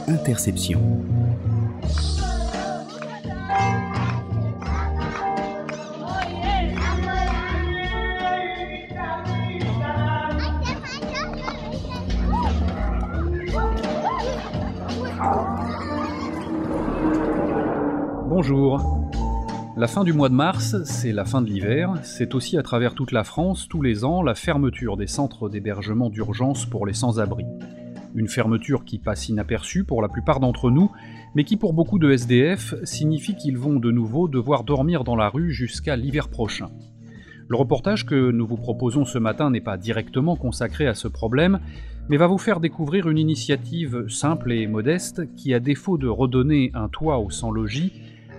Interception. Bonjour. La fin du mois de mars, c'est la fin de l'hiver, c'est aussi à travers toute la France, tous les ans, la fermeture des centres d'hébergement d'urgence pour les sans-abri. Une fermeture qui passe inaperçue pour la plupart d'entre nous, mais qui pour beaucoup de SDF signifie qu'ils vont de nouveau devoir dormir dans la rue jusqu'à l'hiver prochain. Le reportage que nous vous proposons ce matin n'est pas directement consacré à ce problème, mais va vous faire découvrir une initiative simple et modeste qui, à défaut de redonner un toit aux sans-logis,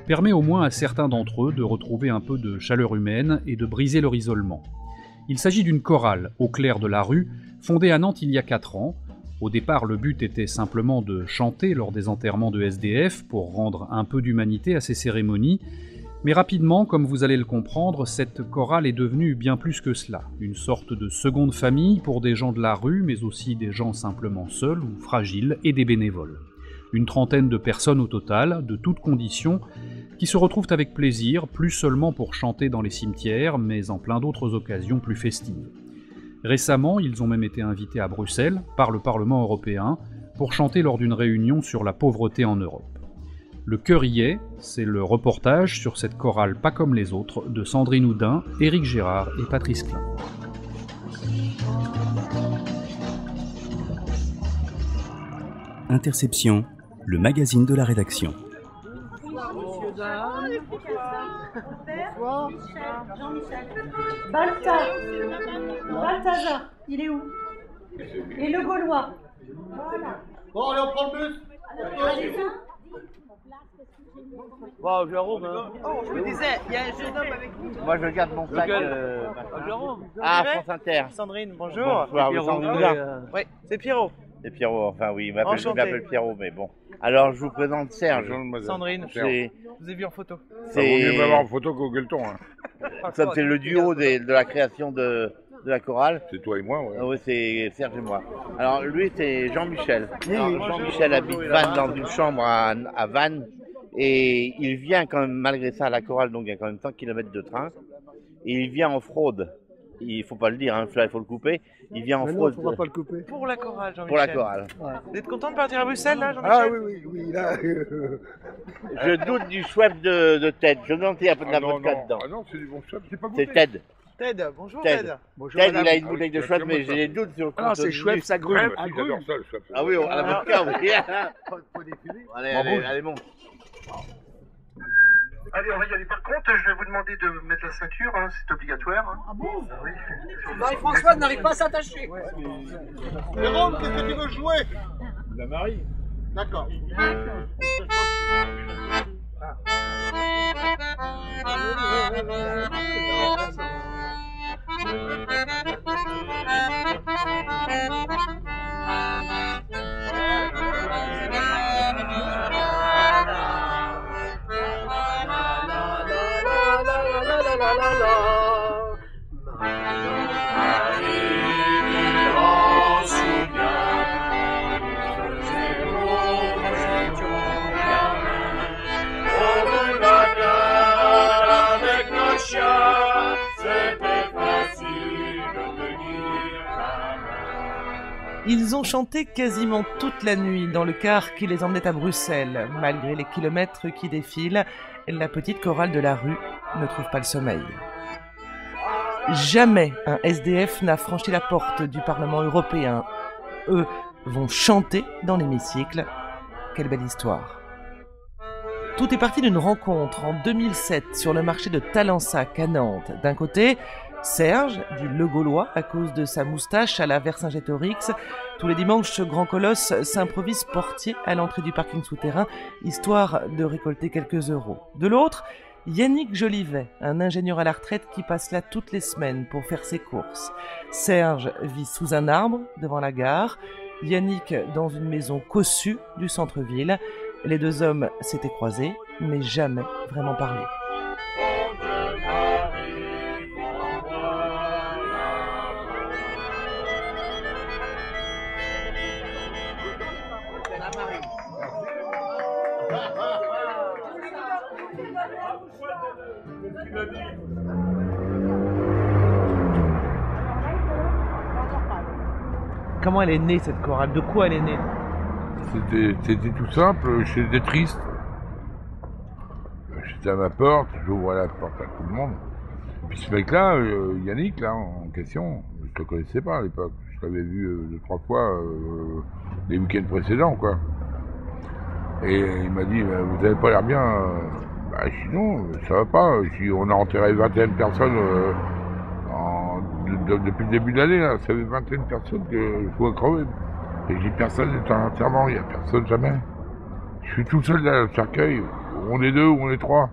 permet au moins à certains d'entre eux de retrouver un peu de chaleur humaine et de briser leur isolement. Il s'agit d'une chorale au clair de la rue, fondée à Nantes il y a 4 ans. Au départ, le but était simplement de chanter lors des enterrements de SDF pour rendre un peu d'humanité à ces cérémonies, mais rapidement, comme vous allez le comprendre, cette chorale est devenue bien plus que cela, une sorte de seconde famille pour des gens de la rue, mais aussi des gens simplement seuls ou fragiles et des bénévoles. Une trentaine de personnes au total, de toutes conditions, qui se retrouvent avec plaisir, plus seulement pour chanter dans les cimetières, mais en plein d'autres occasions plus festives. Récemment, ils ont même été invités à Bruxelles, par le Parlement européen, pour chanter lors d'une réunion sur la pauvreté en Europe. Le cœur y est, c'est le reportage sur cette chorale pas comme les autres de Sandrine Houdin, Éric Gérard et Patrice Klein. Interception, le magazine de la rédaction. Balthazar, il est où? Et le Gaulois. Bon, allez, on prend le bus. Bon, Jérôme, hein. Oh, je me disais, il y a un jeune homme avec nous. Moi, je garde mon sac. Jérôme. Ah, France Inter. Sandrine, bonjour. Bonsoir, Pierrot. Sandrine Houdin. Oui, c'est Pierrot. C'est Pierrot, enfin oui, il Enchanté. m'appelle Pierrot, mais bon. Alors, je vous présente Serge. Sandrine, C'est je vous ai vu en photo. Ça vaut mieux m'avoir en photo qu'au gueuleton. Hein. ça, c'est le duo de la création de la chorale. C'est toi et moi, ouais. Ah oui, c'est Serge et moi. Alors, lui, c'est Jean-Michel. Alors, Jean-Michel habite Vannes, dans une chambre à Vannes. Et il vient quand même, malgré ça, à la chorale, donc il y a quand même 100 km de train. Et il vient en fraude. Il faut pas le dire, hein, il faut le couper. Il vient en fraude. Non, faut pas le couper. Pour la chorale, Jean-Michel. Pour la chorale. Ouais. Vous êtes content de partir à Bruxelles, là, Jean-Michel? Ah oui, là. Je doute du chouette de Ted. Je demande s'il y a un peu de la vodka dedans. Ah non, c'est du bon chouette, c'est pas goûté. C'est Ted. Ted, bonjour Ted. Ted. Bonjour, Ted, madame. il a une bouteille de chouette, mais j'ai des doutes sur le Ah non, c'est chouette, ça grume. Ah, j'adore ça, le chouette. Ah oui, à la vodka, oui. Faut défiler. Allez, monte. Allez, on va y aller. Par contre, je vais vous demander de mettre la ceinture, hein, c'est obligatoire. Hein. Ah bon? Oui. Marie-Françoise n'arrive pas à s'attacher. Jérôme, qu'est-ce que tu veux jouer? La Marie. D'accord. Ils ont chanté quasiment toute la nuit dans le car qui les emmenait à Bruxelles. Malgré les kilomètres qui défilent, la petite chorale de la rue ne trouve pas le sommeil. Jamais un SDF n'a franchi la porte du Parlement européen. Eux vont chanter dans l'hémicycle. Quelle belle histoire. Tout est parti d'une rencontre en 2007 sur le marché de Talensac à Nantes. D'un côté, Serge, dit le Gaulois à cause de sa moustache à la Vercingétorix. Tous les dimanches, ce grand colosse s'improvise portier à l'entrée du parking souterrain, histoire de récolter quelques euros. De l'autre, Yannick Jolivet, un ingénieur à la retraite qui passe là toutes les semaines pour faire ses courses. Serge vit sous un arbre devant la gare, Yannick dans une maison cossue du centre-ville. Les deux hommes s'étaient croisés, mais jamais vraiment parlé. Comment elle est née cette chorale? De quoi elle est née? C'était tout simple, j'étais triste. J'étais à ma porte, j'ouvrais la porte à tout le monde. Et puis ce mec-là, Yannick, là, en question, je le connaissais pas à l'époque. Je l'avais vu 2-3 fois les week-ends précédents, quoi. Et il m'a dit, vous avez pas l'air bien. Je dis non, ça va pas. Je dis, on a enterré 21 personnes depuis le début de l'année, là. Ça fait 21 personnes que je vois crever. Et j'ai dit, personne n'est en enterrement, il n'y a personne jamais. Je suis tout seul dans le cercueil. On est 2 ou on est 3.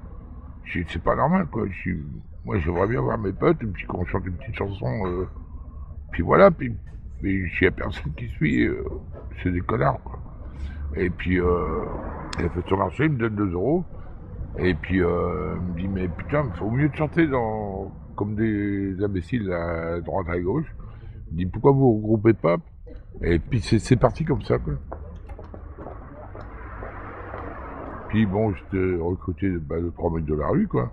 Je dis, c'est pas normal, quoi. Moi, j'aimerais bien voir mes potes, et puis qu'on chante une petite chanson. Puis voilà, mais il n'y a personne qui suit. C'est des connards, quoi. Et puis, il a fait son marché, il me donne 2 €. Et puis, il me dit, mais putain, il faut mieux de chanter comme des imbéciles à droite à gauche. Il me dit, pourquoi vous ne regroupez pas? Et puis, c'est parti comme ça, quoi. Puis bon, j'étais recruté de 3 mecs de la rue, quoi.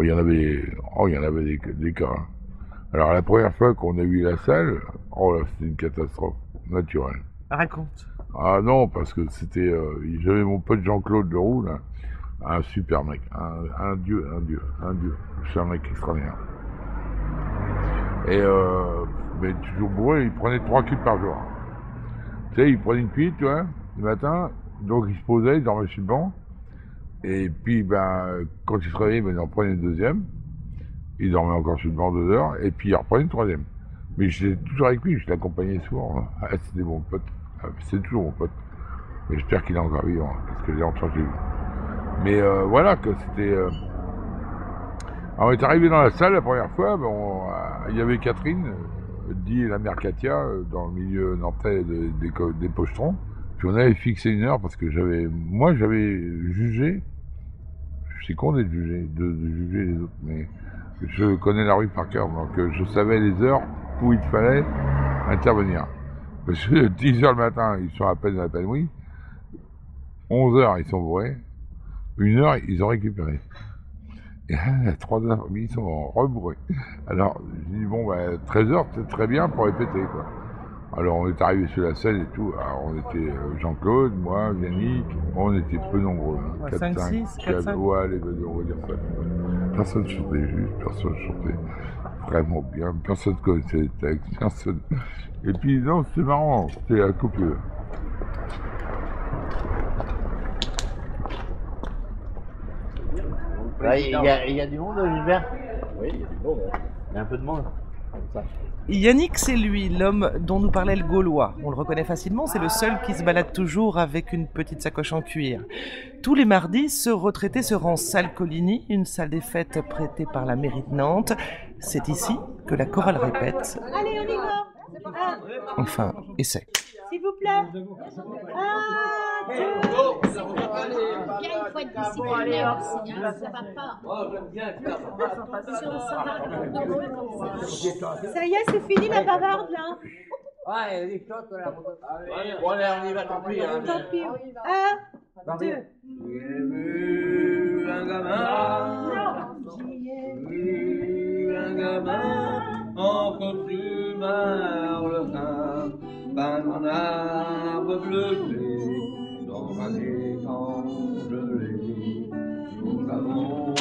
Il y en avait des cas. Hein. Alors, la première fois qu'on a vu la salle, c'était une catastrophe naturelle. Raconte. Ah non, parce que c'était... j'avais mon pote Jean-Claude Leroux, là, un super mec, un dieu. C'est un mec extraordinaire. Et, mais toujours bourré, il prenait 3 culs par jour. Tu sais, il prenait une cuite, tu vois, le matin, donc il se posait, il dormait sur le banc, et puis, quand il se réveillait, il en prenait une deuxième, il dormait encore sur le banc 2 heures, et puis il reprenait une troisième. Mais j'étais toujours avec lui, je l'accompagnais souvent. Ah, c'était mon pote. C'est toujours mon pote. Mais j'espère qu'il est encore vivant, parce que j'ai entendu. Mais voilà, que c'était... Alors, on est arrivé dans la salle la première fois, il y avait Catherine, dit la mère Katia, dans le milieu nantais des pochetrons. Puis on avait fixé 1 heure, parce que j'avais jugé, je suis con d'être jugé, de juger les autres, mais je connais la rue par cœur, donc je savais les heures où il fallait intervenir. Parce que 10 heures le matin, ils sont à peine à la peine, 11 heures, ils sont bourrés. 1 heure, ils ont récupéré. Et à 3 heures, ils sont rebourrés. Alors, j'ai dit, 13 heures, c'est très bien pour répéter, quoi. Alors, on est arrivé sur la scène et tout. Alors, on était Jean-Claude, moi, Yannick. On était peu nombreux. Hein. 5, 6, 4, 5. Ouais, allez, on va dire ça. Personne chantait juste, personne chantait vraiment bien. Personne connaissait les textes, personne. Et puis, non, c'était marrant, c'était à copieux. Il y a du monde, Gilbert? Oui, il y a du monde. Il y a un peu de monde. Yannick, c'est lui, l'homme dont nous parlait le Gaulois. On le reconnaît facilement, c'est le seul qui se balade toujours avec une petite sacoche en cuir. Tous les mardis, ce retraité se rend salle Coligny, une salle des fêtes prêtée par la mairie de Nantes. C'est ici que la chorale répète. Allez, on y va. Enfin, essaie. S'il vous plaît. 1, 2. Il faut être discipliné aussi, hein, ça va pas. Ça y est, c'est fini la bavarde là. Ouais, les shots là. Bon, allez, on y va, tant pis. Hein. Tant pis. 1, 2. J'ai vu un gamin. J'ai vu un gamin en costume harlequin, dans un arbre bleuté, dans un étang gelé. Nous avons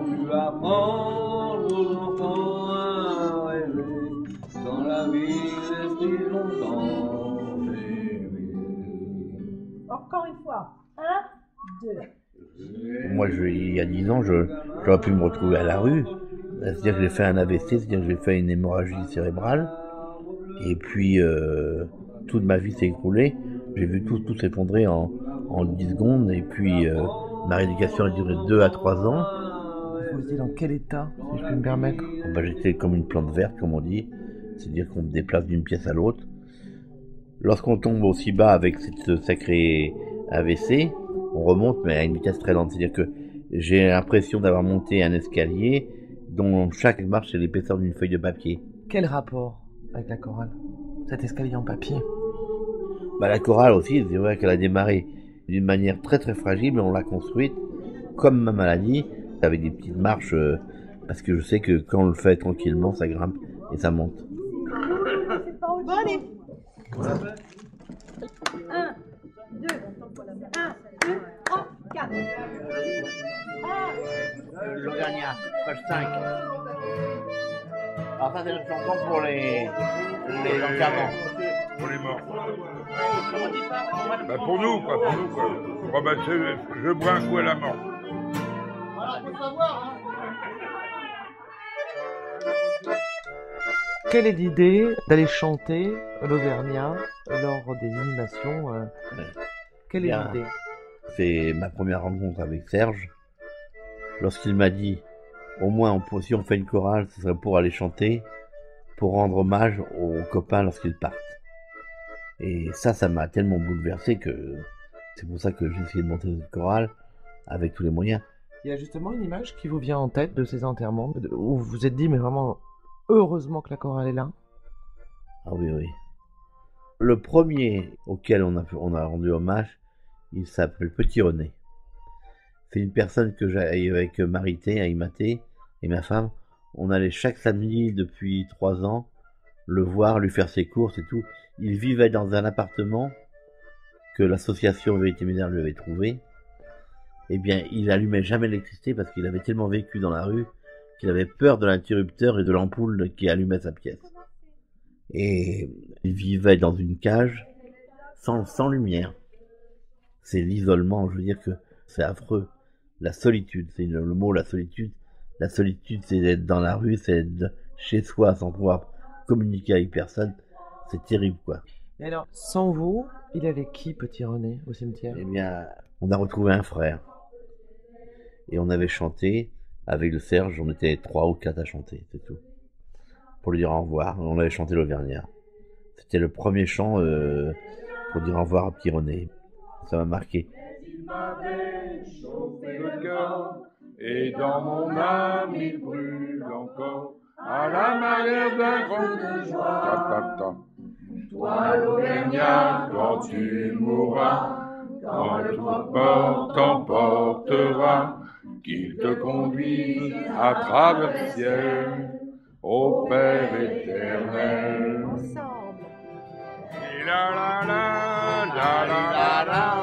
pu apprendre aux enfants à rêver, dans la ville si longtemps rêvé. Encore une fois. 1, 2. Moi, il y a 10 ans, j'aurais pu me retrouver à la rue. C'est-à-dire que j'ai fait un AVC, c'est-à-dire que j'ai fait une hémorragie cérébrale. Et puis, toute ma vie s'est écroulée. J'ai vu tout s'effondrer en 10 secondes. Et puis, ma rééducation a duré 2 à 3 ans. Vous étiez dans quel état, si je peux me permettre? J'étais comme une plante verte, comme on dit. C'est-à-dire qu'on me déplace d'une pièce à l'autre. Lorsqu'on tombe aussi bas avec cette sacrée AVC, on remonte, mais à une vitesse très lente. C'est-à-dire que j'ai l'impression d'avoir monté un escalier dont chaque marche est l'épaisseur d'une feuille de papier. Quel rapport avec la chorale, cet escalier en papier? La chorale aussi, c'est vrai qu'elle a démarré d'une manière très très fragile, mais on l'a construite comme ma maladie, avec des petites marches Parce que je sais que quand on le fait tranquillement, ça grimpe et ça monte. Bon, allez. 1, 2, 3, 4. L'Auvergnat, page 5. Alors ça c'est notre chanson pour les enterrements. Pour les morts. Bah pour nous quoi. Bon, bah, je bois un coup à la mort. Voilà, faut savoir, hein. Quelle est l'idée d'aller chanter l'Auvergnat lors des animations Quelle est Bien. l'idée? C'est ma première rencontre avec Serge. Lorsqu'il m'a dit, au moins si on fait une chorale, ce serait pour aller chanter, pour rendre hommage aux copains lorsqu'ils partent. Et ça m'a tellement bouleversé que c'est pour ça que j'ai essayé de monter cette chorale avec tous les moyens. Il y a justement une image qui vous vient en tête de ces enterrements, où vous vous êtes dit, mais vraiment, heureusement que la chorale est là. Ah oui, oui. Le premier auquel on a rendu hommage, il s'appelle Petit René. C'est une personne que j'ai avec Marité, Aïmaté et ma femme. On allait chaque samedi depuis 3 ans le voir, lui faire ses courses et tout. Il vivait dans un appartement que l'association Vérité Ménère lui avait trouvé. Eh bien, il allumait jamais l'électricité parce qu'il avait tellement vécu dans la rue qu'il avait peur de l'interrupteur et de l'ampoule qui allumait sa pièce. Et il vivait dans une cage sans lumière. C'est l'isolement, je veux dire que c'est affreux. La solitude, c'est le mot, la solitude. La solitude, c'est d'être dans la rue, c'est d'être chez soi sans pouvoir communiquer avec personne. C'est terrible, quoi. Et alors, sans vous, il avait qui, Petit René, au cimetière? Eh bien, on a retrouvé un frère. Et on avait chanté, avec le Serge, on était 3 ou 4 à chanter, c'est tout. Pour lui dire au revoir, on avait chanté l'Auvergnat. C'était le premier chant pour dire au revoir à Petit René. Ça m'a marqué. Il m'avait chauffé le cœur, et dans mon âme il brûle encore, à la manière d'un grand de joie. Toi l'Auvergnat, quand tu mourras, quand notre port t'emportera, qu'il te conduise à travers le ciel, au Père éternel. Ensemble. La la la la la la la.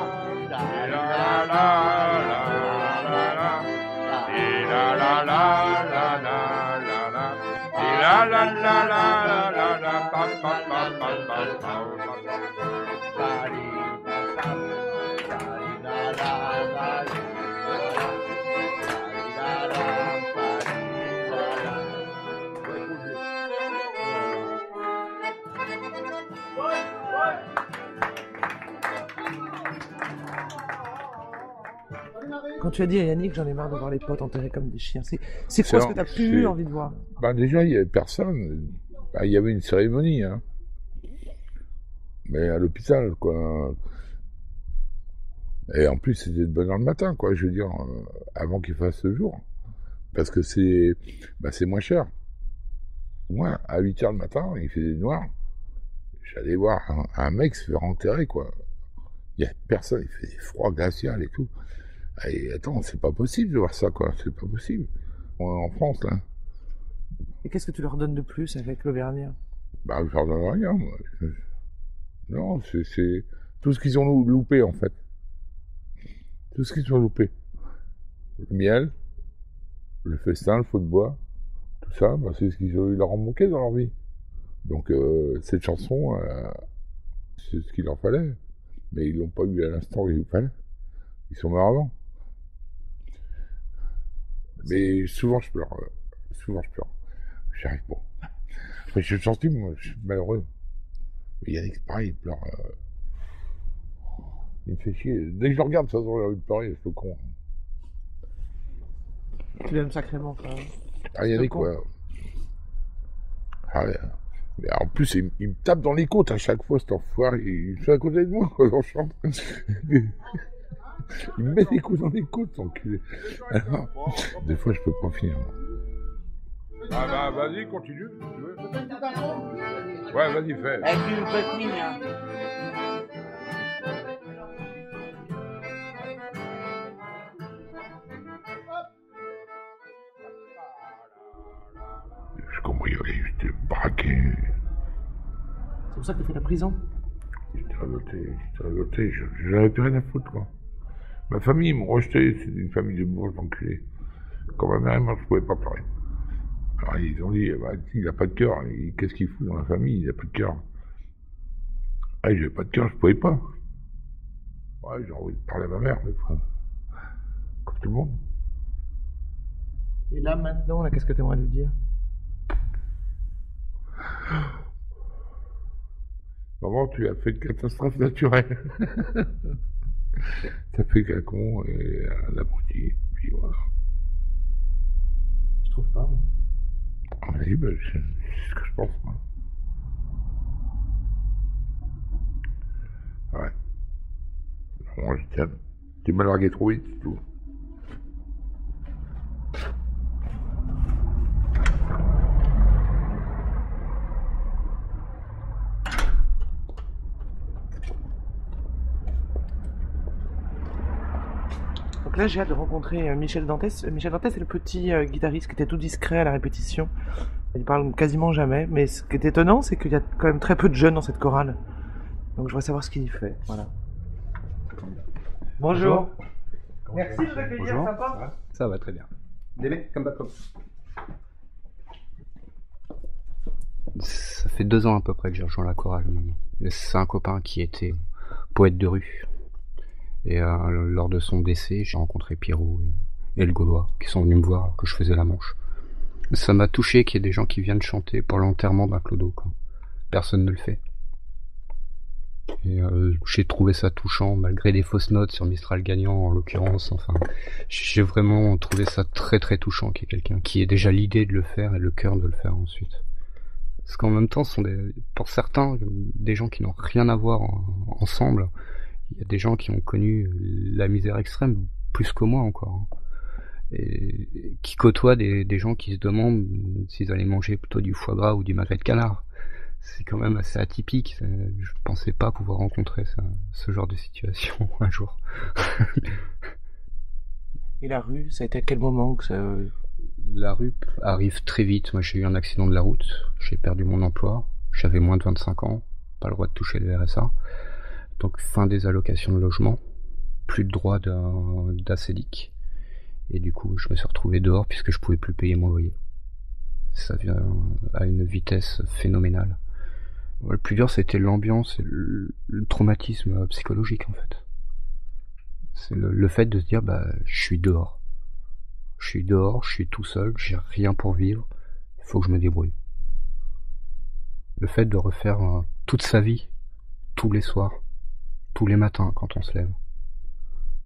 Quand tu as dit à Yannick, j'en ai marre de voir les potes enterrés comme des chiens, c'est quoi ce que tu as plus eu envie de voir? Bah déjà, il n'y avait personne. Bah, il y avait une cérémonie, hein. Mais à l'hôpital, quoi. Et en plus, c'était de bonne heure le matin, quoi, je veux dire, avant qu'il fasse ce jour. Parce que c'est moins cher. Moi, à 8h le matin, il faisait noir. J'allais voir un mec se faire enterrer, quoi. Il n'y a personne, il fait froid glacial et tout. Et attends, c'est pas possible de voir ça, quoi. C'est pas possible. On est en France, là. Et qu'est-ce que tu leur donnes de plus avec l'Auvergnat? Bah, je leur donne rien, moi. Non, c'est tout ce qu'ils ont loupé, en fait. Tout ce qu'ils ont loupé. Le miel, le festin, le feu de bois, tout ça, bah, c'est ce qu'ils leur ont manqué dans leur vie. Donc, cette chanson, c'est ce qu'il leur fallait. Mais ils l'ont pas eu à l'instant où il fallait. Ils sont morts avant. Mais souvent je pleure. J'y arrive pas. Après, je suis gentil, moi, je suis malheureux. Mais Yannick, c'est pareil, il pleure. Il me fait chier. Dès que je le regarde, de toute façon, j'ai envie de pleurer, c'est le con. Tu l'aimes sacrément, frère. Ah, Yannick, ouais. Ah, ouais. Mais en plus, il me tape dans les côtes à chaque fois, cet enfoiré. Il fait à côté de moi, quand on chante. Il me met des coups dans les côtes, enculé. Alors, des fois, je peux pas finir. Ah bah, vas-y, continue, si tu veux. Ouais, vas-y, fais. Avec une petite ligne, hein. cambriolé, j'étais braqué. C'est pour ça que tu fait la prison? J'étais révolté, j'avais plus rien à foutre, quoi. Ma famille m'a rejeté, c'était une famille de bourges d'enculés. Quand ma mère est morte, je pouvais pas pleurer. Alors ils ont dit, bah, il a pas de cœur, qu'est-ce qu'il fout dans la famille, il a pas de cœur. Ah, j'avais pas de cœur, je pouvais pas. Ouais, j'ai envie de parler à ma mère, mais enfin, comme tout le monde. Et là, maintenant, là, qu'est-ce que tu aimerais lui dire? Maman, tu as fait une catastrophe naturelle. T'as fait qu'un con et un abruti, puis voilà. Je trouve pas, moi. Ah, vas-y, bah, c'est ce que je pense, moi. Ouais. Moi, je tiens. Tu m'as largué trop vite, c'est tout. Donc là, j'ai hâte de rencontrer Michel Dantès. Michel Dantès, c'est le petit guitariste qui était tout discret à la répétition. Il parle quasiment jamais, mais ce qui est étonnant, c'est qu'il y a quand même très peu de jeunes dans cette chorale. Donc je voudrais savoir ce qu'il y fait. Voilà. Bonjour. Merci de t'accueillir, sympa. Ça va très bien. Délai, comme back. Ça fait 2 ans à peu près que j'ai rejoint la chorale maintenant. C'est un copain qui était poète de rue. Et lors de son décès, j'ai rencontré Pierrot et le Gaulois qui sont venus me voir alors que je faisais la manche. Ça m'a touché qu'il y ait des gens qui viennent chanter pour l'enterrement d'un clodo, quoi. Personne ne le fait. Et j'ai trouvé ça touchant, malgré des fausses notes sur Mistral gagnant en l'occurrence. Enfin, j'ai vraiment trouvé ça très très touchant qu'il y ait quelqu'un qui ait déjà l'idée de le faire et le cœur de le faire ensuite. Parce qu'en même temps, ce sont pour certains des gens qui n'ont rien à voir ensemble. Il y a des gens qui ont connu la misère extrême, plus que moi encore, hein. Et qui côtoient des gens qui se demandent s'ils allaient manger plutôt du foie gras ou du magret de canard. C'est quand même assez atypique. Je pensais pas pouvoir rencontrer ce genre de situation un jour. Et la rue, ça a été à quel moment que ça... La rue arrive très vite. Moi, j'ai eu un accident de la route. J'ai perdu mon emploi. J'avais moins de 25 ans. Pas le droit de toucher le RSA. Donc, fin des allocations de logement. Plus de droit d'ACEDIC. Et du coup, je me suis retrouvé dehors puisque je pouvais plus payer mon loyer. Ça vient à une vitesse phénoménale. Le plus dur, c'était l'ambiance et le traumatisme psychologique, en fait. C'est le fait de se dire, bah, je suis dehors. Je suis dehors, je suis tout seul, j'ai rien pour vivre, il faut que je me débrouille. Le fait de refaire toute sa vie, tous les soirs, tous les matins quand on se lève.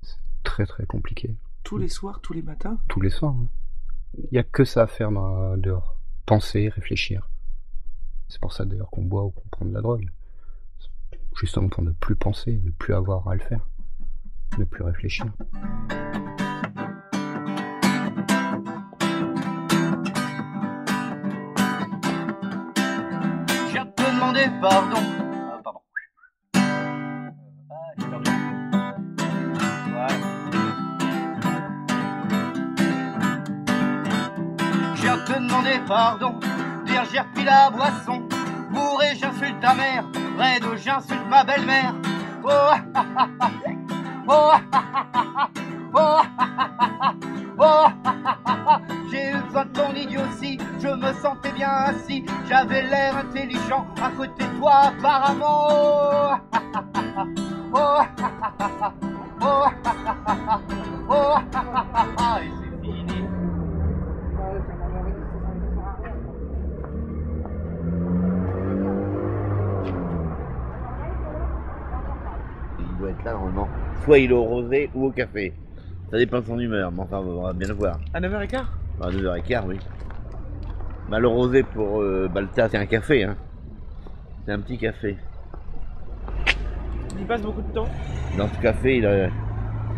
C'est très très compliqué. Tous les soirs, tous les matins? Tous les soirs, ouais. Il n'y a que ça à faire dehors. Penser, réfléchir. C'est pour ça d'ailleurs qu'on boit ou qu'on prend de la drogue. Justement pour ne plus penser, ne plus avoir à le faire. Ne plus réfléchir. Je viens te demander pardon. Pardon. J'ai perdu. Ouais. Je viens te demander pardon. Dire j'ai repris la boisson. Bourré, j'insulte ta mère. Raide, j'insulte ma belle-mère. Oh, ah, ah, ah. Oh, ah, ah, ah. Oh, ah, ah, ah. Oh, ah, ah, ah. J'ai eu besoin de ton idiotie. Je me sentais bien assis. J'avais l'air intelligent à côté de toi apparemment. Oh, ah, ah, ah. Oh, ah, ah, ah. Oh, ah, ah, ah. Oh, ah, ah, ah. Et c'est fini. Il doit être là normalement. Soit il est au rosé ou au café. Ça dépend de son humeur, mais enfin on va bien le voir. À 9h15? À 9h15, oui. Bah, le rosé pour Balta, c'est un café, hein. C'est un petit café. Il passe beaucoup de temps? Dans ce café,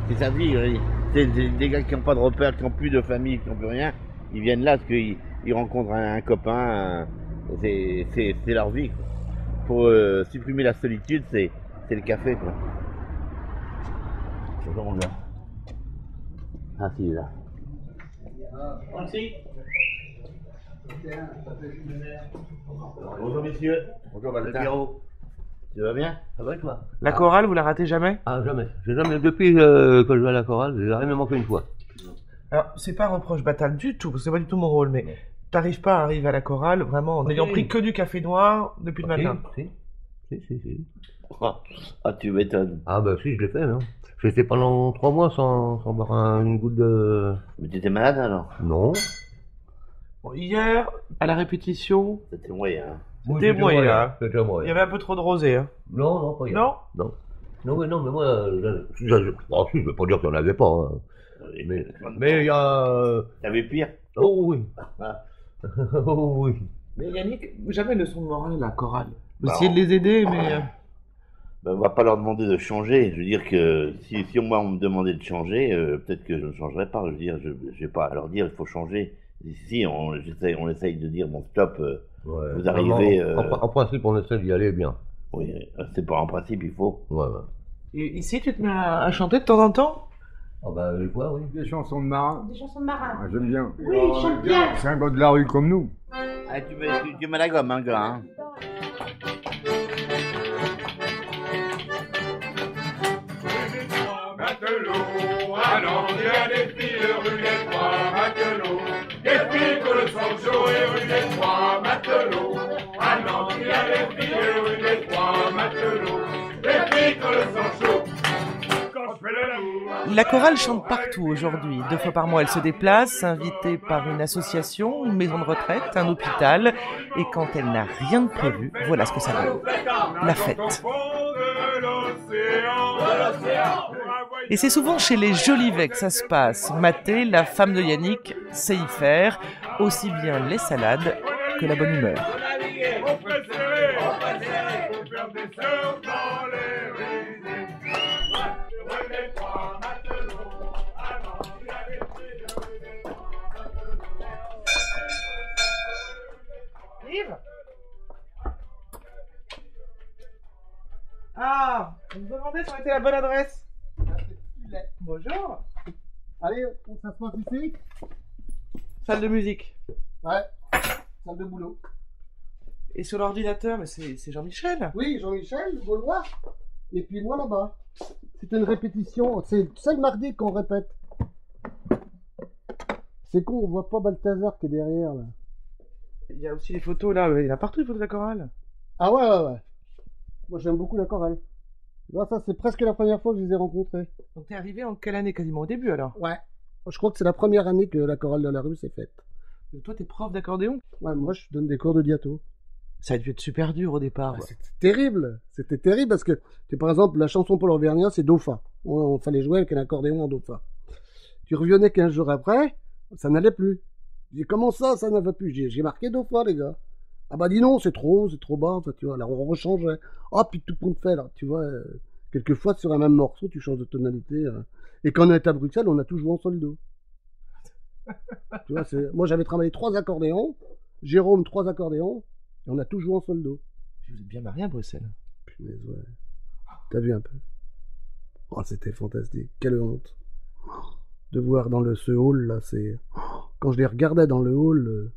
c'est sa vie. C'est des gars qui n'ont pas de repères, qui n'ont plus de famille, qui n'ont plus rien. Ils viennent là parce qu'ils rencontrent un copain. C'est leur vie, quoi. Pour supprimer la solitude, c'est le café, quoi. Bonjour mon gars. Ah si, il est là. Merci. Bonjour messieurs. Bonjour Le Pierrot. Tu vas bien? Ça va et toi? La chorale, vous la ratez jamais? Ah, jamais. J'ai jamais, depuis que je vais à la chorale, j'ai jamais manqué une fois. Alors, c'est pas un reproche bâtard du tout, c'est pas du tout mon rôle, mais t'arrives pas à arriver à la chorale vraiment en n'ayant pris que du café noir depuis le matin. Si. Ah, tu m'étonnes. Ah, bah si, je l'ai fait, hein. J'ai été pendant 3 mois sans boire une goutte de... Mais t'étais malade alors? Non. Bon, hier, à la répétition, C'était moyen. c'était moyen. Hein. C'était moyen. Il y avait un peu trop de rosé. Hein. Non, pas hier. Non? Non. Non, mais moi, bon, si, je veux pas dire qu'il n'y en avait pas, hein. Mais il y a... T'avais pire? Oh oui. Ah. Oh oui. Mais Yannick, jamais leçon de morale à la chorale. Vous Bah, essayez de les aider, mais... Ben, on va pas leur demander de changer. Je veux dire que si moi on me demandait de changer, peut-être que je ne changerais pas. Je veux dire, je vais pas leur dire il faut changer. Si on essaye de dire bon stop, Ouais, vous arrivez. En principe, on essaie d'y aller bien. Oui, c'est pas en principe, il faut. Ouais. Et ici, tu te mets à chanter de temps en temps? Ah bah, des fois, oui. Des chansons de marin. Des chansons de marin. Ah, j'aime bien. Oui, il chante bien. C'est un gars de la rue comme nous. Ah, tu mets la gomme, hein, gars. Hein. Matelot, alors il y a des filles rue des Trois Matelots. Des filles que le sang chaud et rue des Trois Matelots. Alors il y a des filles rue des Trois Matelots. Des filles que le sang chaud. Quand je fais l'amour. La chorale chante partout aujourd'hui. 2 fois par mois, elle se déplace, invitée par une association, une maison de retraite, un hôpital. Et quand elle n'a rien de prévu, voilà ce que ça donne. La fête. Et c'est souvent chez les Jolivet que ça se passe. Mathé, la femme de Yannick, sait y faire aussi bien les salades que la bonne humeur. Yves ? Ah, vous me demandez si on était la bonne adresse. Bonjour. Allez, ça se passe ici? Salle de musique. Ouais, salle de boulot. Et sur l'ordinateur, mais c'est Jean-Michel. Oui, Jean-Michel, Gaulois. Et puis moi là-bas. C'était une répétition. C'est le mardi qu'on répète. C'est con, on voit pas Balthazar qui est derrière là. Il y a aussi les photos là, il y en a partout les photos de la chorale. Ah ouais. Moi j'aime beaucoup la chorale. Là, ça c'est presque la première fois que je les ai rencontrés. Donc t'es arrivé en quelle année? Quasiment au début alors? Ouais. Je crois que c'est la première année que la chorale de la rue s'est faite. Et toi t'es prof d'accordéon? Ouais, moi je donne des cours de diato. Ça a dû être super dur au départ. Ah, c'était terrible. C'était terrible parce que, par exemple, la chanson Paul Auvergnat, c'est do fa. On fallait jouer avec un accordéon en do fa. Tu revenais 15 jours après, ça n'allait plus. J'ai dit, comment ça ne va plus? J'ai marqué do fa, les gars. Ah bah dis non, c'est trop bas, enfin, tu vois. Alors on rechangeait. Oh, puis tout compte fait, là, tu vois. Quelquefois, sur un même morceau, tu changes de tonalité. Et quand on est à Bruxelles, on a tout joué en sol do. Tu vois, moi j'avais travaillé 3 accordéons, Jérôme 3 accordéons, et on a tout joué en sol do. Vous êtes bien marié à Bruxelles. Punaise, ouais. T'as vu un peu? Oh, c'était fantastique. Quelle honte. De voir dans ce hall là, c'est... Quand je les regardais dans le hall,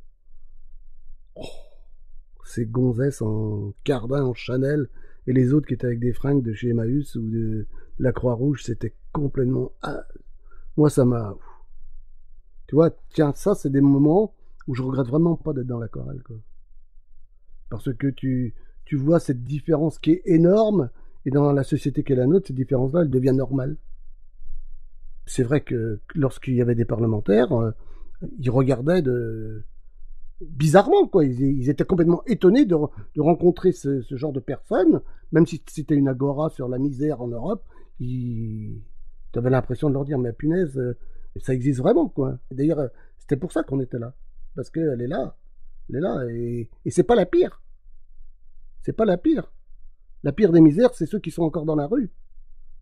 ces gonzesses en Cardin, en Chanel, et les autres qui étaient avec des fringues de chez Emmaüs ou de la Croix-Rouge, c'était complètement... Moi, ça m'a... Tu vois, tiens, ça, c'est des moments où je regrette vraiment pas d'être dans la chorale, quoi. Parce que tu vois cette différence qui est énorme, et dans la société qui est la nôtre, cette différence-là, elle devient normale. C'est vrai que lorsqu'il y avait des parlementaires, ils regardaient bizarrement, quoi. Ils étaient complètement étonnés de rencontrer ce genre de personnes, même si c'était une agora sur la misère en Europe. Tu avais l'impression de leur dire, mais punaise, ça existe vraiment, quoi. D'ailleurs, c'était pour ça qu'on était là. Parce qu'elle est là. Elle est là, et c'est pas la pire. C'est pas la pire. La pire des misères, c'est ceux qui sont encore dans la rue.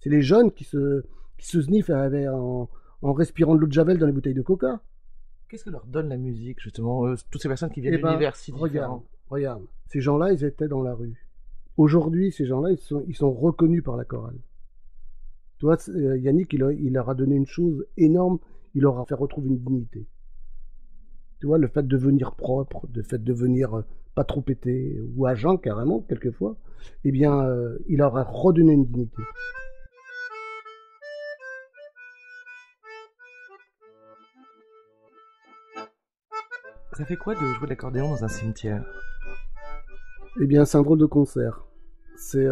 C'est les jeunes qui se sniffent en respirant de l'eau de Javel dans les bouteilles de coca. Qu'est-ce que leur donne la musique, justement, toutes ces personnes qui viennent d'univers si différents? Regarde, ces gens-là, ils étaient dans la rue. Aujourd'hui, ces gens-là, ils sont reconnus par la chorale. Tu vois, Yannick, il leur a donné une chose énorme, il leur a fait retrouver une dignité. Tu vois, le fait de devenir propre, le fait de devenir pas trop pété, ou à jeun carrément, quelquefois, eh bien, il leur a redonné une dignité. Ça fait quoi de jouer de l'accordéon dans un cimetière? Eh bien, c'est un drôle de concert. C'est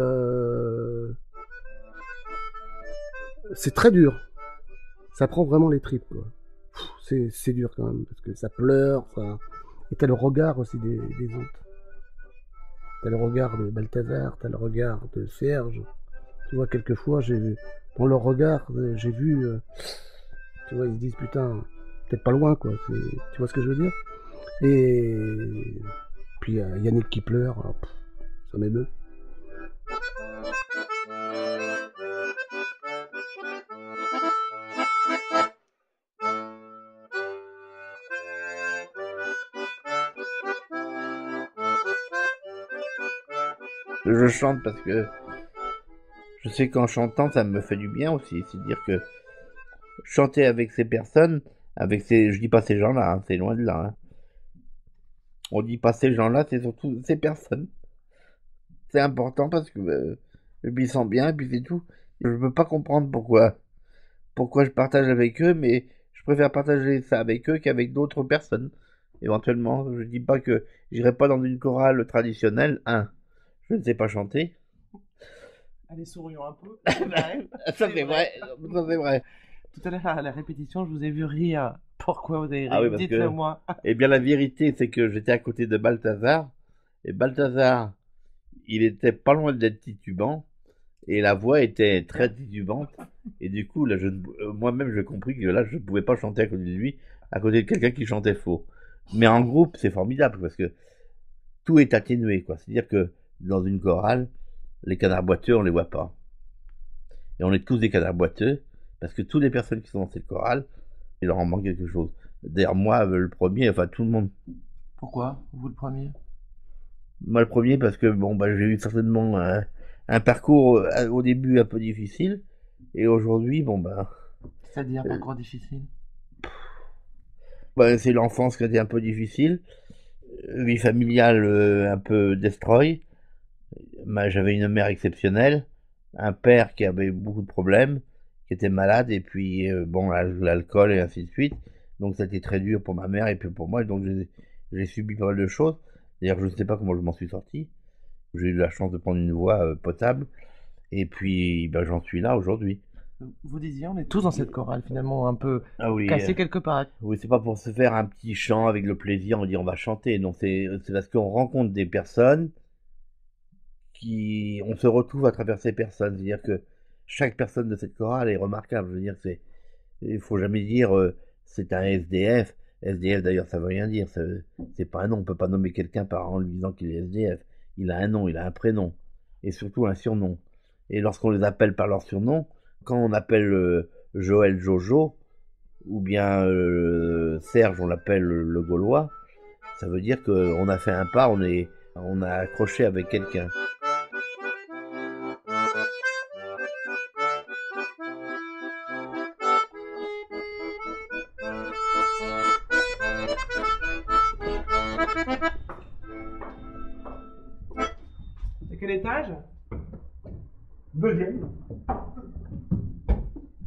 très dur. Ça prend vraiment les tripes, quoi. C'est dur quand même, parce que ça pleure, ça... Et t'as le regard aussi des autres. T'as le regard de Balthazar, t'as le regard de Serge. Tu vois, quelquefois, dans leur regard, j'ai vu... tu vois, ils se disent, putain, peut-être pas loin, quoi. Tu vois ce que je veux dire? Et puis, Yannick qui pleure, alors, ça m'émeut. Je chante parce que je sais qu'en chantant, ça me fait du bien aussi. C'est-à-dire que chanter avec ces personnes, je dis pas ces gens-là, hein, c'est loin de là. Hein. On dit pas ces gens-là, c'est surtout ces personnes. C'est important parce que je m'y sens bien et puis c'est tout. Je peux pas comprendre pourquoi je partage avec eux, mais je préfère partager ça avec eux qu'avec d'autres personnes. Éventuellement, je dis pas que j'irai pas dans une chorale traditionnelle. Je ne sais pas chanter. Allez, sourions un peu. Ça c'est vrai. Ça c'est vrai. Tout à l'heure à la répétition, je vous ai vu rire. Pourquoi vous avez ri? Ah oui, Dites-le moi. Eh bien, la vérité, c'est que j'étais à côté de Balthazar. Et Balthazar, il était pas loin d'être titubant. Et la voix était très titubante. Et du coup, là, moi-même, j'ai compris que là, je ne pouvais pas chanter à côté de lui, à côté de quelqu'un qui chantait faux. Mais en groupe, c'est formidable parce que tout est atténué, quoi. C'est-à-dire que dans une chorale, les canards boiteux, on les voit pas. Et on est tous des canards boiteux parce que toutes les personnes qui sont dans cette chorale, il leur en manque quelque chose. D'ailleurs, moi, le premier, enfin tout le monde. Pourquoi vous le premier? Moi, le premier, parce que j'ai eu certainement un parcours au début un peu difficile. Et aujourd'hui, C'est-à-dire parcours difficile? C'est l'enfance qui a été un peu difficile. Vie familiale un peu destroy. J'avais une mère exceptionnelle. Un père qui avait beaucoup de problèmes, qui était malade, et puis l'alcool et ainsi de suite. Donc ça a été très dur pour ma mère et puis pour moi. Donc j'ai subi pas mal de choses. D'ailleurs, je ne sais pas comment je m'en suis sorti. J'ai eu la chance de prendre une voie potable. Et puis, j'en suis là aujourd'hui. Vous disiez, on est tous dans cette chorale, finalement, un peu oui, cassé quelque part. Oui, c'est pas pour se faire un petit chant avec le plaisir, on dit on va chanter. Non, c'est parce qu'on rencontre des personnes on se retrouve à travers ces personnes. C'est-à-dire que chaque personne de cette chorale est remarquable. Je veux dire, il faut jamais dire c'est un SDF. SDF d'ailleurs, ça veut rien dire. C'est pas un nom. On peut pas nommer quelqu'un en lui disant qu'il est SDF. Il a un nom, il a un prénom et surtout un surnom. Et lorsqu'on les appelle par leur surnom, quand on appelle Joël Jojo ou bien Serge, on l'appelle le Gaulois, ça veut dire qu'on a fait un pas, on a accroché avec quelqu'un. C'est quel étage? Deuxième.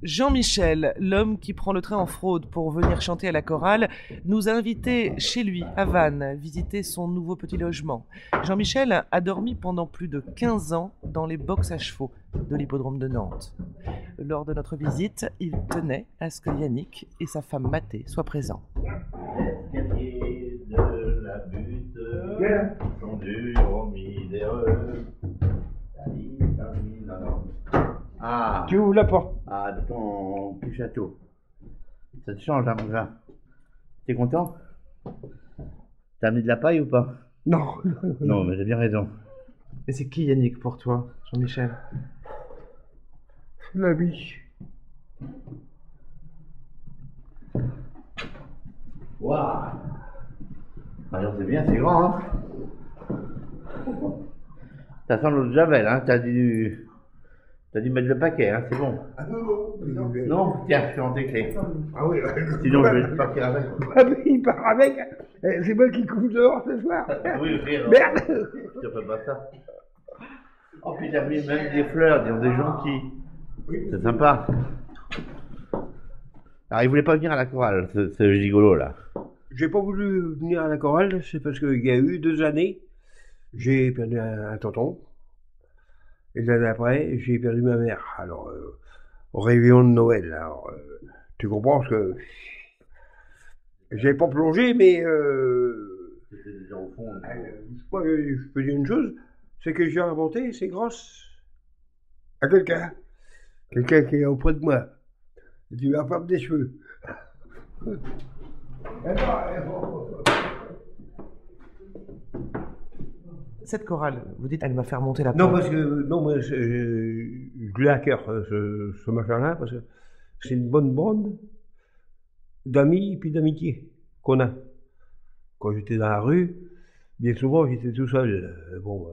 Jean-Michel, l'homme qui prend le train en fraude pour venir chanter à la chorale, nous a invités chez lui, à Vannes, visiter son nouveau petit logement. Jean-Michel a dormi pendant plus de 15 ans dans les box à chevaux de l'hippodrome de Nantes. Lors de notre visite, il tenait à ce que Yannick et sa femme Mathé soient présents. L'escalier de la butte sont durs au miséreux. Ah. Tu ouvres la porte. Ah, de ton petit château. Ça te change, hein, mon gars. T'es content? T'as amené de la paille ou pas? Non. Non, mais j'ai bien raison. Et c'est qui Yannick pour toi, Jean-Michel? C'est la vie. Waouh. Alors c'est bien, c'est grand, hein. Ça sent l'eau de Javel, hein. T'as T'as dû mettre le paquet, hein, c'est bon. Ah non. Non, tiens, je suis en tes clés. Ah oui. Sinon, je vais te partir avec. Ah, mais il part avec. C'est moi qui couche dehors ce soir. Oui, alors. Merde. Je te fais pas ça. Oh, puis t'as mis même des fleurs, des gentils. C'est sympa. Alors, il voulait pas venir à la chorale, ce gigolo là. J'ai pas voulu venir à la chorale, c'est parce qu'il y a eu 2 années, j'ai perdu un tonton. Et l'année après, j'ai perdu ma mère. Alors, au réveillon de Noël. Alors, tu comprends que j'ai pas plongé, mais C'était déjà au fond. moi, je peux dire une chose, c'est que j'ai remonté, c'est grâce à quelqu'un qui est auprès de moi, qui m'a pas des cheveux. Cette chorale, vous dites, elle m'a fait remonter la Non, pente. parce que non, moi, je l'ai à cœur, ce machin-là, parce que c'est une bonne bande d'amis et puis d'amitié qu'on a. Quand j'étais dans la rue, bien souvent, j'étais tout seul. Bon,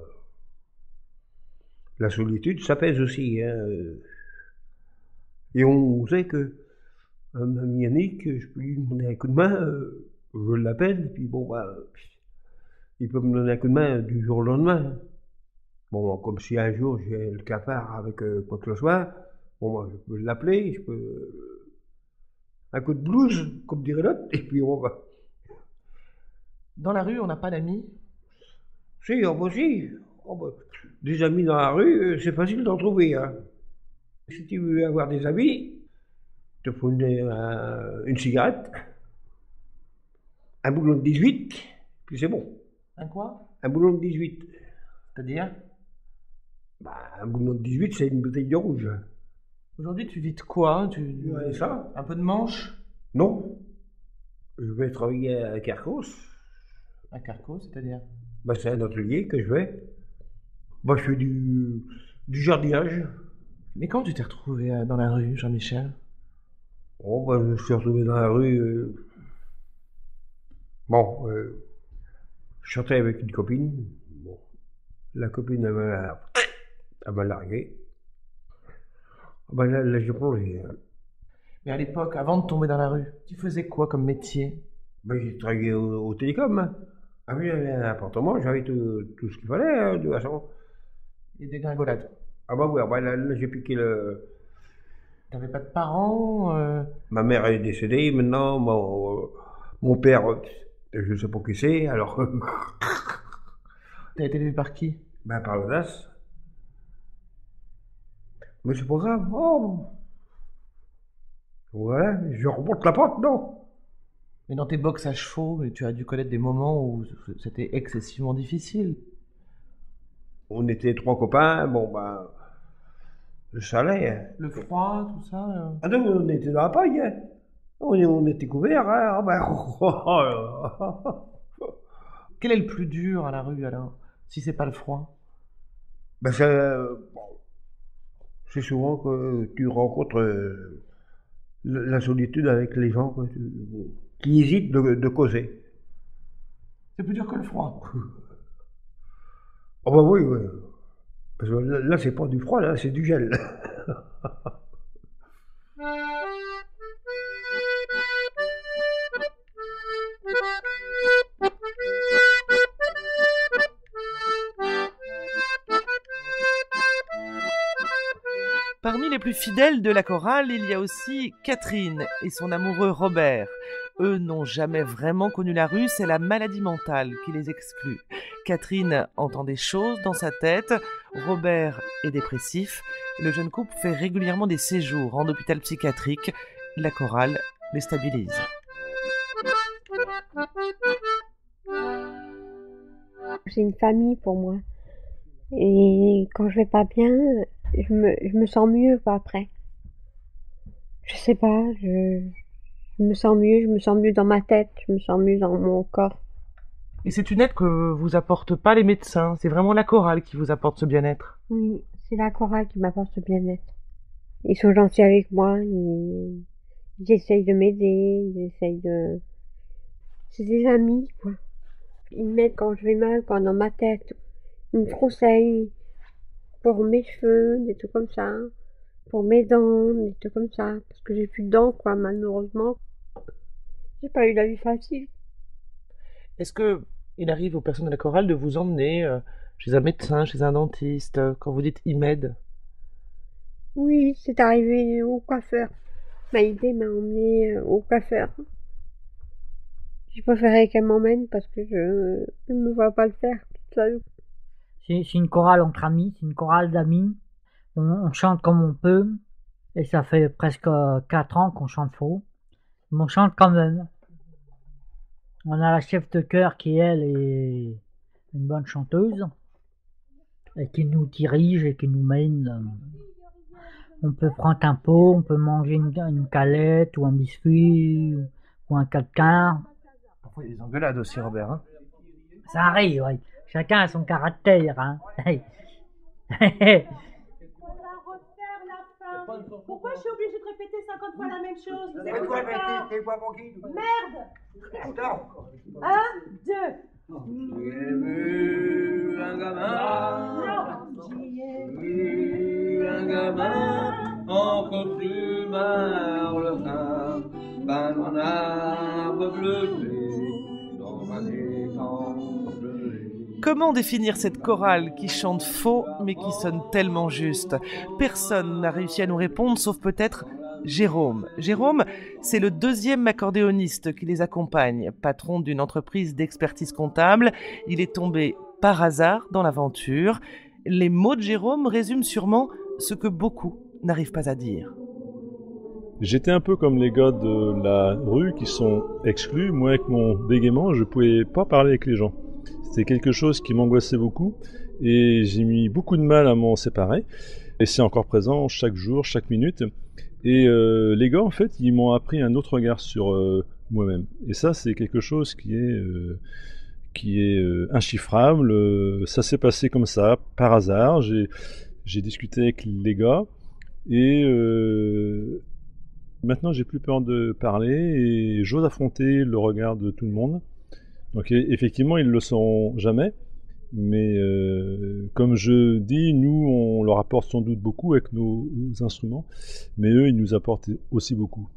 la solitude, ça pèse aussi. Hein. Et on sait que un ami Yannick, je peux lui demander un coup de main, je l'appelle, et puis bon, bah, il peut me donner un coup de main du jour au lendemain. Bon, comme si un jour j'ai le cafard avec quoi que ce soit, bon, moi, je peux l'appeler, je peux. Un coup de blouse, comme dirait l'autre, et puis on va. Dans la rue, on n'a pas d'amis? Si, oh, bah, si. Oh, bah, des amis dans la rue, c'est facile d'en trouver. Hein. Si tu veux avoir des amis, il te faut une cigarette, un boulon de 18, puis c'est bon. Un quoi? Un boulon de 18. C'est-à-dire? Bah, un boulon de 18, c'est une bouteille de rouge. Aujourd'hui, tu vis de quoi? Ouais, ça? Un peu de manche? Non. Je vais travailler à Carcos. À Carcos, c'est-à-dire? Bah, c'est un atelier que je vais. Bah, je fais du jardinage. Mais quand tu t'es retrouvé dans la rue, Jean-Michel? Oh, bah, je me suis retrouvé dans la rue. Bon, je sortais avec une copine. Bon, la copine, elle m'a largué. Ben là j'ai plongé. Mais à l'époque, avant de tomber dans la rue, tu faisais quoi comme métier? Ben, j'ai travaillé au télécom. Hein. Ah oui, j'avais un appartement, j'avais tout ce qu'il fallait, hein, de toute façon. Et des gringolades? Ah bah oui, ben là j'ai piqué le... T'avais pas de parents? Ma mère est décédée, maintenant, mon père, je sais pas qui c'est, alors... T'as été élevé par qui? Ben par l'audace. Mais c'est pas grave, oh. Voilà, je remonte la pente, non. Mais dans tes box à chevaux, tu as dû connaître des moments où c'était excessivement difficile. On était 3 copains, bon ben... Ça allait. Hein. Le froid, tout ça Ah non, mais on était dans la paille, hein. On était couverts, hein. Ah ben... Quel est le plus dur à la rue, alors, si c'est pas le froid? Ben c'est souvent que tu rencontres la solitude avec les gens quoi, qui hésitent de causer. C'est plus dur que le froid. Oh bah oui, oui. Parce que là c'est pas du froid, là c'est du gel. Parmi les plus fidèles de la chorale, il y a aussi Catherine et son amoureux Robert. Eux n'ont jamais vraiment connu la rue, c'est la maladie mentale qui les exclut. Catherine entend des choses dans sa tête, Robert est dépressif. Le jeune couple fait régulièrement des séjours en hôpital psychiatrique. La chorale les stabilise. C'est une famille pour moi. Et quand je vais pas bien, je me sens mieux quoi, après. Je sais pas, je me sens mieux dans ma tête, je me sens mieux dans mon corps. Et c'est une aide que vous apportent pas les médecins, c'est vraiment la chorale qui vous apporte ce bien-être. Oui, c'est la chorale qui m'apporte ce bien-être. Ils sont gentils avec moi, ils essayent de m'aider, ils essayent de... C'est des amis, quoi. Ils m'aident quand je vais mal, quand dans ma tête, ils me conseillent. pour mes cheveux, des trucs comme ça, pour mes dents, des trucs comme ça, parce que j'ai plus de dents, quoi, malheureusement. J'ai pas eu la vie facile. Est-ce que il arrive aux personnes de la chorale de vous emmener chez un médecin, chez un dentiste, quand vous dites « ils m'aident » ? Oui, c'est arrivé au coiffeur. Maïdé m'a emmené au coiffeur. J'ai préféré qu'elle m'emmène parce que je ne me vois pas le faire toute seule. C'est une chorale entre amis, c'est une chorale d'amis. On chante comme on peut. Et ça fait presque 4 ans qu'on chante faux. Mais on chante quand même. On a la chef de chœur qui, elle, est une bonne chanteuse. Et qui nous dirige et qui nous mène. On peut prendre un pot, on peut manger une galette ou un biscuit ou un 4-quarts. Parfois, il y a des engueulades aussi, Robert. Hein, ça arrive, oui. Chacun a son caractère. Hein. Pourquoi je suis obligée de répéter 50 fois la même chose? Vous écoutez pas? Merde! 1, 2. J'ai vu un gamin. Vu un gamin en costume harlequin, dans un arbre bleuté, dans un étang gelé. Comment définir cette chorale qui chante faux mais qui sonne tellement juste? Personne n'a réussi à nous répondre sauf peut-être Jérôme. Jérôme, c'est le 2e accordéoniste qui les accompagne, patron d'une entreprise d'expertise comptable. Il est tombé par hasard dans l'aventure. Les mots de Jérôme résument sûrement ce que beaucoup n'arrivent pas à dire. J'étais un peu comme les gars de la rue qui sont exclus. Moi, avec mon bégaiement, je pouvais pas parler avec les gens. C'était quelque chose qui m'angoissait beaucoup et j'ai mis beaucoup de mal à m'en séparer. Et c'est encore présent chaque jour, chaque minute. Et les gars, en fait, ils m'ont appris un autre regard sur moi-même. Et ça, c'est quelque chose qui est inchiffrable. Ça s'est passé comme ça, par hasard. J'ai discuté avec les gars et maintenant, j'ai plus peur de parler et j'ose affronter le regard de tout le monde. Donc effectivement, ils le sauront jamais. Mais comme je dis, nous, on leur apporte sans doute beaucoup avec nos instruments, mais eux, ils nous apportent aussi beaucoup.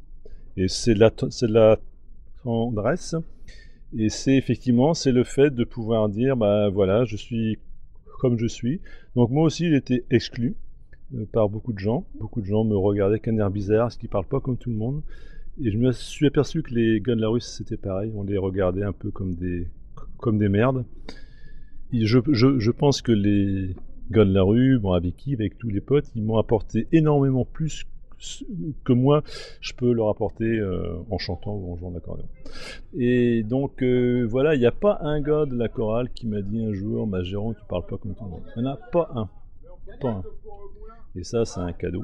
Et c'est de la tendresse, et c'est le fait de pouvoir dire, bah voilà, je suis comme je suis. Donc moi aussi, j'ai été exclu par beaucoup de gens. Beaucoup de gens me regardaient avec un air bizarre, parce qu'ils ne parlent pas comme tout le monde. Et je me suis aperçu que les gars de la rue, c'était pareil. On les regardait un peu comme des merdes. Et je pense que les gars de la rue, bon, avec tous les potes, ils m'ont apporté énormément plus que moi, je peux leur apporter en chantant ou en jouant d'accordéon. Et donc, voilà, il n'y a pas un gars de la chorale qui m'a dit un jour, bah, Jérôme, tu parles pas comme tout le monde. Il n'y en a pas un. Pas un. Et ça, c'est un cadeau.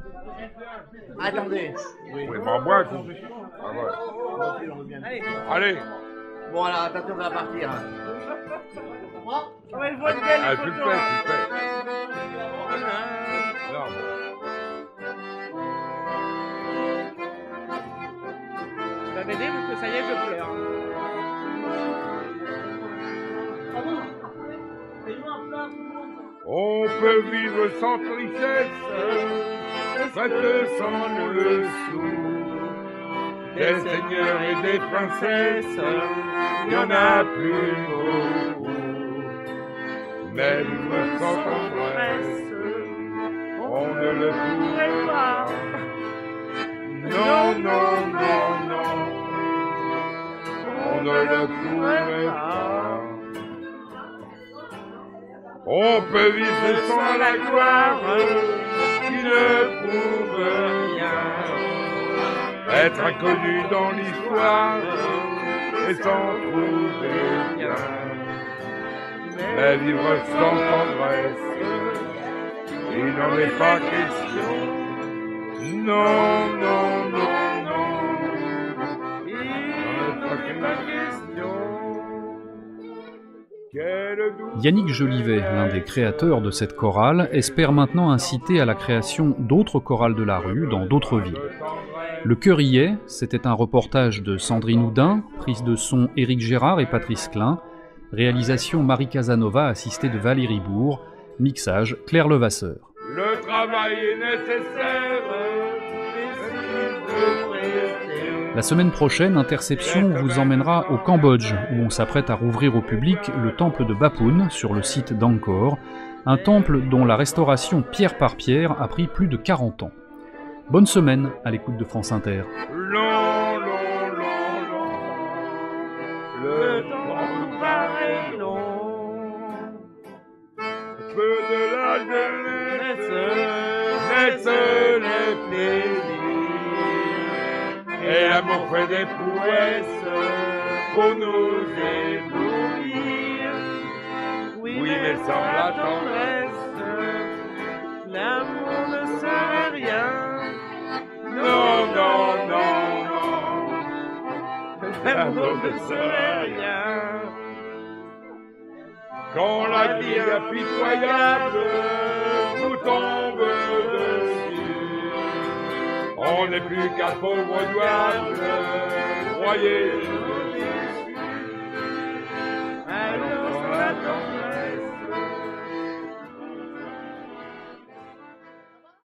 Attendez. Oui, m'en boire. Ah ouais. Allez. Bon, alors, attention, on va partir. Ah, tu le fais. Non. Tu vas m'aider parce que ça y est, je pleure. On peut vivre sans richesse, presque sans le sou. Des seigneurs et des princesses, il y en a plus beaucoup. Mais vivre sans tendresse, on ne le pourrait pas. Non, non, non, non, on ne le pourrait pas. On peut vivre sans la gloire qui ne prouve rien, être inconnu dans l'histoire et s'en trouver bien. Mais vivre sans tendresse, il n'en est pas question. Non, non, non, non, il n'en est pas question. Yannick Jolivet, l'un des créateurs de cette chorale, espère maintenant inciter à la création d'autres chorales de la rue dans d'autres villes. Le Cœur y est, c'était un reportage de Sandrine Houdin, prise de son Éric Gérard et Patrice Klein, réalisation Marie Casanova assistée de Valérie Bourg, mixage Claire Levasseur. travail est nécessaire. La semaine prochaine, Interception vous emmènera au Cambodge, où on s'apprête à rouvrir au public le temple de Bapun, sur le site d'Angkor, un temple dont la restauration pierre par pierre a pris plus de 40 ans. Bonne semaine à l'écoute de France Inter. Long, long, long, long, le temps nous paraît long. Peu de la jeunesse naissent les plaisirs, et l'amour fait des prouesses pour nous éblouir. Oui, mais sans la tendresse, l'amour ne serait rien. Non, non, non, non, l'amour ne serait rien. Quand la vie impitoyable nous tombe dessus, on n'est plus qu'un pauvre diable, croyez-le.